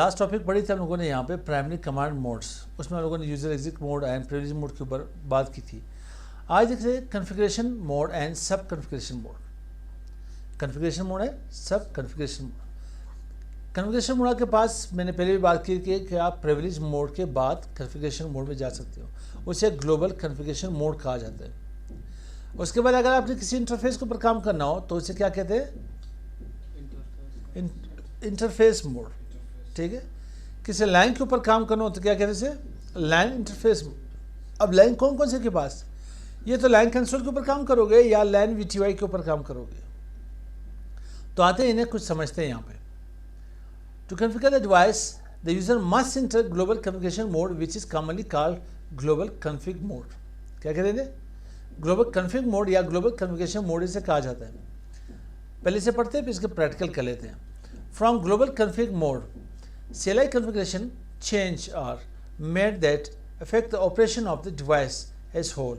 Last topic पढ़ी थी हम लोगों ने यहाँ पे प्राइमरी कमांड मोड्स, उसमें हम लोगों ने user exit mode and privilege mode के ऊपर बात की थी। आज देख रहे कॉन्फ़िगरेशन मोड एंड सब कॉन्फ़िगरेशन मोड। कॉन्फ़िगरेशन मोड है सब कॉन्फ़िगरेशन मोड। कॉन्फ़िगरेशन मोड के पास मैंने पहले भी बात की कि आप प्रिविलेज मोड के बाद कॉन्फ़िगरेशन मोड में जा सकते हो, उसे ग्लोबल कॉन्फ़िगरेशन मोड कहा जाता है। उसके बाद अगर आपने किसी इंटरफेस के ऊपर काम करना हो तो उसे क्या कहते हैं, इंटरफेस मोड। ठीक है, किसी लाइन के ऊपर काम करना हो तो क्या कहते हैं इसे, लाइन इंटरफेस मोड। अब लाइन कौन कौन से के पास, ये तो लाइन कंसोल के ऊपर काम करोगे या लाइन वीटीवाई के ऊपर काम करोगे। तो आते हैं इन्हें कुछ समझते हैं यहाँ पे। To configure the device the user must enter global configuration mode which is commonly called global config mode. क्या कहते हैं, ग्लोबल कॉन्फ़िग मोड या ग्लोबल कॉन्फ़िगरेशन मोड इसे कहा जाता है। पहले से पढ़ते हैं फिर इसके प्रैक्टिकल कर लेते हैं। From global config mode CLI configuration change are made that affect the operation of the device as whole।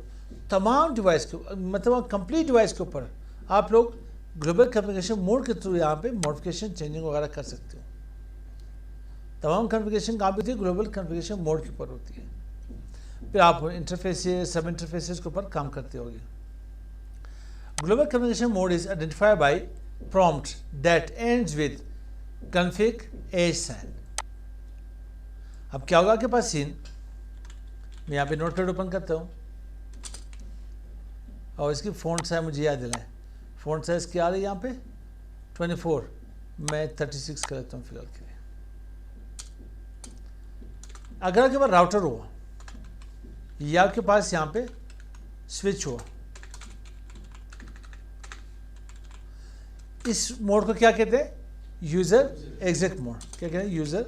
तमाम डिवाइस के मतलब कंप्लीट डिवाइस के ऊपर आप लोग ग्लोबल कॉन्फ़िगरेशन मोड के थ्रू यहाँ पे मॉडिफिकेशन चेंजिंग वगैरह कर सकते हो। तमाम कॉन्फ़िगरेशन कहाँ पे होती है, ग्लोबल कॉन्फ़िगरेशन मोड के ऊपर होती है। फिर आप इंटरफेसेस सब इंटरफेसेस के ऊपर काम करते होगे। Global configuration mode is identified by prompt that ends with config assign। अब क्या होगा आपके पास सीन, मैं यहाँ पे नोटपैड ओपन करता हूँ और इसकी फ़ॉन्ट साइज मुझे याद दिलाए। फ़ॉन्ट साइज क्या आ रही है यहाँ पे 24, मैं 36 कर लेता हूँ फिलहाल के लिए। अगर आपके पास राउटर हुआ या आपके पास यहाँ पे स्विच हुआ, इस मोड को क्या कहते हैं, यूज़र एग्जिट मोड। क्या कहते हैं, यूज़र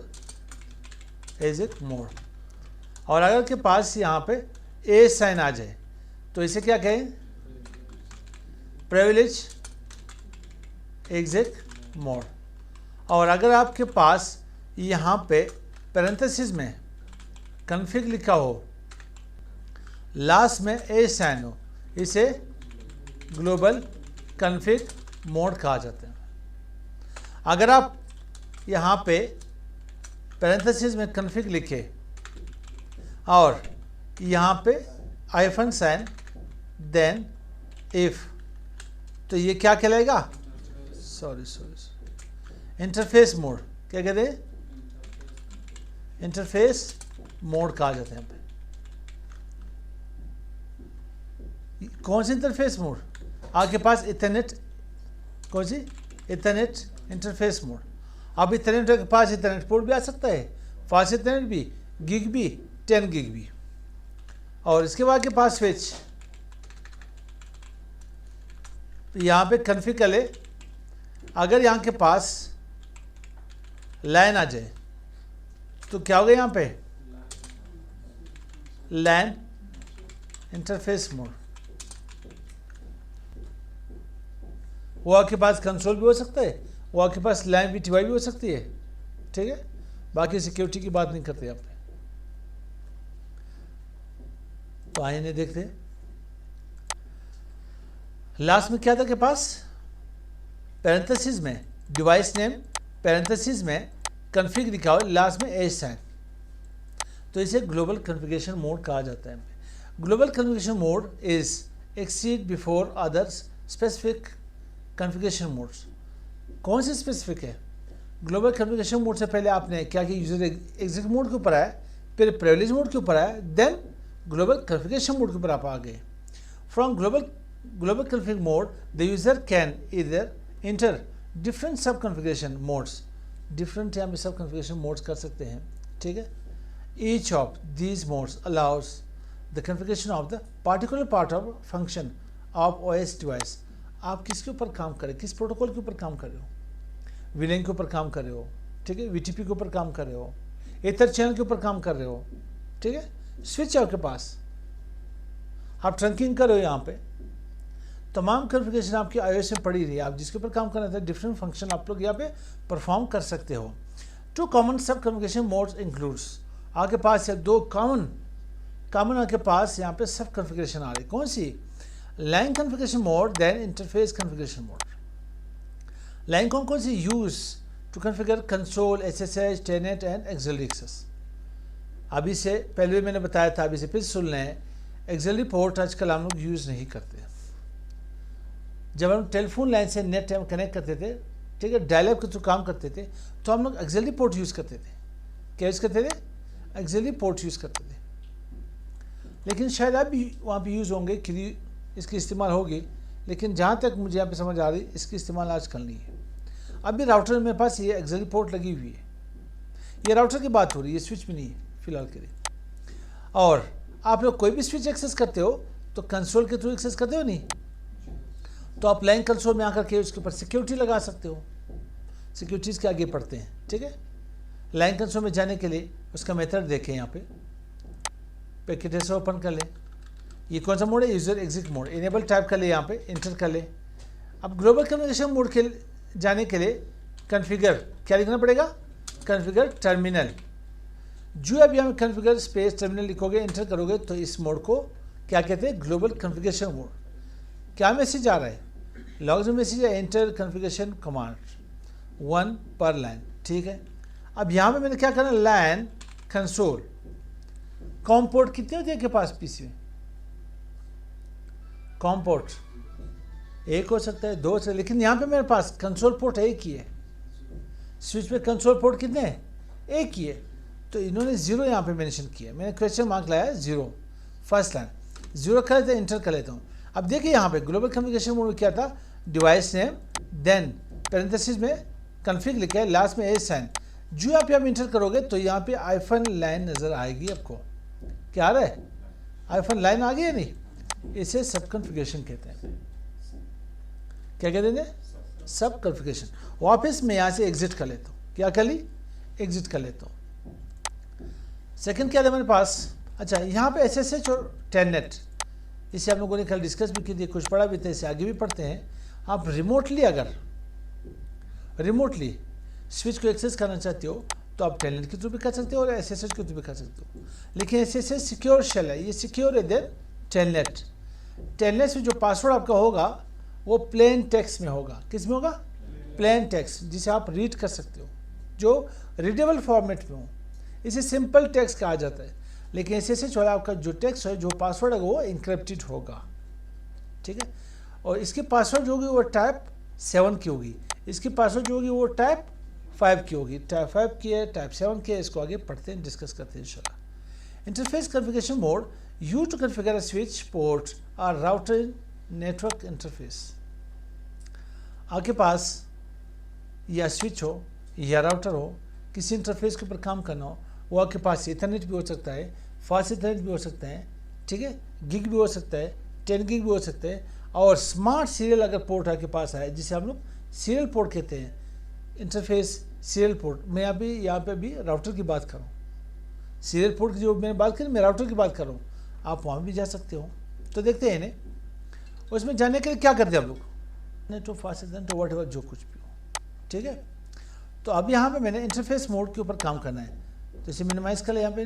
एग्जिट मोड। और अगर के पास यहाँ पे ए साइन आ जाए तो इसे क्या कहें, प्रिविलेज एग्जिट मोड। और अगर आपके पास यहाँ पे पैरेंथेसिस में कॉन्फ़िग लिखा हो, लास्ट में ए साइन हो, इसे ग्लोबल कॉन्फ़िग मोड कहा जाता है। अगर आप यहाँ पे पैरेंथेसिस में कॉन्फ़िग लिखे और यहाँ पे आइफन साइन देन इफ, तो ये क्या कहलाएगा, इंटरफेस मोड। क्या कहते हैं, इंटरफेस मोड कहा जाता है यहाँ पे। कौन सी इंटरफेस मोड, आपके पास इथरनेट, कौन सी, इथरनेट इंटरफेस मोड। अब इथरनेट के पास इथरनेट पोर्ट भी आ सकता है, फास्ट इथरनेट भी, गिग भी, 10 गिग भी। और इसके बाद के पास स्विच, यहाँ पे कॉन्फ़िग कर ले। अगर यहाँ के पास लाइन आ जाए तो क्या होगा, यहाँ पे लैन इंटरफेस मोड। वो आपके पास कंसोल भी हो सकता है, वो आपके पास लाइन वीटीवाई भी हो सकती है। ठीक है, बाकी सिक्योरिटी की बात नहीं करते यहाँ पे। तो आइए नहीं देखते। लास्ट में क्या था के पास, पैरेंथेसिस में डिवाइस नेम, पैरेंथेसिस में कॉन्फ़िग लिखा हो, लास्ट में एज साइन, तो इसे ग्लोबल कॉन्फ़िगरेशन मोड कहा जाता है। Global configuration mode is exceed before others specific configuration modes. कौन से स्पेसिफिक है, ग्लोबल कॉन्फ़िगरेशन मोड से पहले आपने क्या किया, यूजर एग्जिट मोड के ऊपर आया, फिर प्रिविलेज मोड के ऊपर आया, देन ग्लोबल कॉन्फ़िगरेशन मोड के ऊपर आप आ गए। From global config mode the user can इधर इंटर डिफरेंट सब कॉन्फ़िगरेशन मोड्स। डिफरेंट यहाँ पे सब कॉन्फ़िगरेशन मोड्स कर सकते हैं। ठीक है, each of these modes allows the configuration of the particular part of function of OS device. आप किसके ऊपर काम कर रहे हो, किस प्रोटोकॉल के ऊपर काम कर रहे हो, विलेन के ऊपर काम कर रहे हो, ठीक है, VTP के ऊपर काम कर रहे हो, एथर चैनल के ऊपर काम कर रहे हो। ठीक है, स्विच है आपके पास, आप ट्रंकिंग कर रहे हो, यहाँ पे तमाम कॉन्फ़िगरेशन आपकी iOS में पड़ी रही है। आप जिसके ऊपर काम करना था, डिफरेंट फंक्शन आप लोग यहाँ पे परफॉर्म कर सकते हो। 2 common sub configuration modes includes, आपके पास दो कॉमन आपके पास यहाँ पे सब कॉन्फ़िगरेशन आ रही। कौन सी, line configuration mode, then interface configuration mode. Line कौन कौन सी, use to configure console, SSH, telnet and auxiliary access. अभी से पहले भी मैंने बताया था, अभी से फिर सुन लें, ऑक्सिलरी पोर्ट आजकल हम लोग यूज़ नहीं करते। जब हम टेलीफोन लाइन से नेट हम कनेक्ट करते थे, ठीक है, डायलअप के थ्रू काम करते थे, तो हम लोग ऑक्सिलरी पोर्ट यूज़ करते थे। क्या यूज़ करते थे? ऑक्सिलरी पोर्ट यूज़ करते थे। लेकिन शायद अब भी वहाँ पे यूज़ होंगे कि इसकी इस्तेमाल होगी, लेकिन जहाँ तक मुझे यहाँ पे समझ आ रही, इसकी इस्तेमाल आजकल नहीं है। अभी राउटर में मेरे पास ये ऑक्सिलरी पोर्ट लगी हुई है। ये राउटर की बात हो रही है, स्विच में नहीं है फिलहाल के लिए। और आप लोग कोई भी स्विच एक्सेस करते हो तो कंसोल के थ्रू एक्सेस करते हो नहीं, तो आप लाइन कंसोल में आकर के उसके ऊपर सिक्योरिटी लगा सकते हो। सिक्योरिटीज़ के आगे पढ़ते हैं, ठीक है। लाइन कंसोल में जाने के लिए उसका मेथड देखें, यहाँ पे पैकेट ट्रेसर ओपन कर लें। ये कौन सा मोड है? User exit mode. Enable type कर ले, यहाँ पे इंटर कर ले। अब ग्लोबल कम्युनिकेशन मोड के जाने के लिए कॉन्फ़िगर क्या लिखना पड़ेगा? Configure terminal. जो अभी हम कॉन्फ़िगर स्पेस टर्मिनल लिखोगे, इंटर करोगे, तो इस मोड को क्या कहते हैं? Global configuration mode. क्या मैसेज आ रहा है? लॉग में मैसेज है, एंटर कॉन्फ़िगरेशन कमांड 1 पर लाइन, ठीक है। अब यहाँ पे मैंने क्या करना? Line console. कॉम पोर्ट कितने होते हैं के पास पीसी में? कॉम पोर्ट एक हो सकता है, 2 हो सकता है, लेकिन यहाँ पे मेरे पास कंसोल पोर्ट एक ही है। स्विच पे कंसोल पोर्ट कितने हैं? एक ही है। तो इन्होंने 0 यहाँ पे मेंशन किया। मैंने क्वेश्चन मार्क लाया 0, फर्स्ट लाइन 0 कर लेते हैं, इंटर कर लेता हूँ। अब देखिए यहाँ पे ग्लोबल कम्युनिकेशन मोड में क्या था? डिवाइस नेम, देन पैरेंथेसिस में कॉन्फ़िग लिखा है, लास्ट में ए साइन। जो आप यहाँ इंटर करोगे तो यहाँ पे आइफन लाइन नज़र आएगी आपको। क्या आ रहा है? आइफन लाइन आ गई है नहीं? इसे सब कॉन्फ़िगरेशन कहते हैं। क्या कहते हैं? सब कॉन्फ़िगरेशन। वापस मैं यहाँ से एग्जिट कर लेता हूँ। क्या कर ली? एग्जिट कर लेता हूँ। सेकंड क्या था मेरे पास? अच्छा, यहाँ पे SSH और टेलनेट, इसे हम लोगों ने कल डिस्कस भी की थी, कुछ पढ़ा भी था, इसे आगे भी पढ़ते हैं। आप रिमोटली अगर स्विच को एक्सेस करना चाहते हो तो आप टेलनेट के थ्रू भी कर सकते हो और SSH के थ्रू भी कर सकते हो। लेकिन SSH सिक्योर शेल है, ये सिक्योर है देन टेलनेट। टेलनेट में जो पासवर्ड आपका होगा वो प्लेन टेक्स्ट में होगा। किस में होगा? प्लेन टेक्स्ट, जिसे आप रीड कर सकते हो, जो रीडेबल फॉर्मेट में हो। इसे सिंपल टेक्स्ट कहा जाता है। लेकिन SSH वाला आपका जो टेक्स्ट है, जो पासवर्ड है, वो इंक्रिप्टेड होगा, ठीक है। और इसकी पासवर्ड जो होगी वो टाइप 7 की होगी, इसकी पासवर्ड जो होगी वो टाइप 5 की होगी। टाइप 5 की है, टाइप 7 की है, इसको आगे पढ़ते हैं, डिस्कस करते हैं इंशाल्लाह। Interface configuration mode used to configure a switch, port और राउटर नेटवर्क इंटरफेस। आपके पास या स्विच हो या राउटर हो, किसी इंटरफेस के ऊपर काम करना हो, वो आपके पास इथरनेट भी हो सकता है, फास्ट इथरनेट भी हो सकता है, ठीक है, गिग भी हो सकता है, 10 गिग भी हो सकता है, और स्मार्ट सीरियल अगर पोर्ट आपके पास आए, जिसे हम लोग सीरियल पोर्ट कहते हैं, इंटरफेस सीरियल पोर्ट। मैं अभी यहाँ पे भी राउटर की बात कर रहा हूँ। सीरियल पोर्ट की जो मैंने बात करी, मैं राउटर की बात कर रहा हूँ, आप वहाँ भी जा सकते हो। तो देखते हैं इन्हें, उसमें जाने के लिए क्या करते हैं हम लोग? Net of fast Ethernet what ever, जो कुछ भी हो, ठीक है। तो अब यहाँ पे मैंने इंटरफेस मोड के ऊपर काम करना है, तो इसे मिनिमाइज़ कर ले यहाँ पे।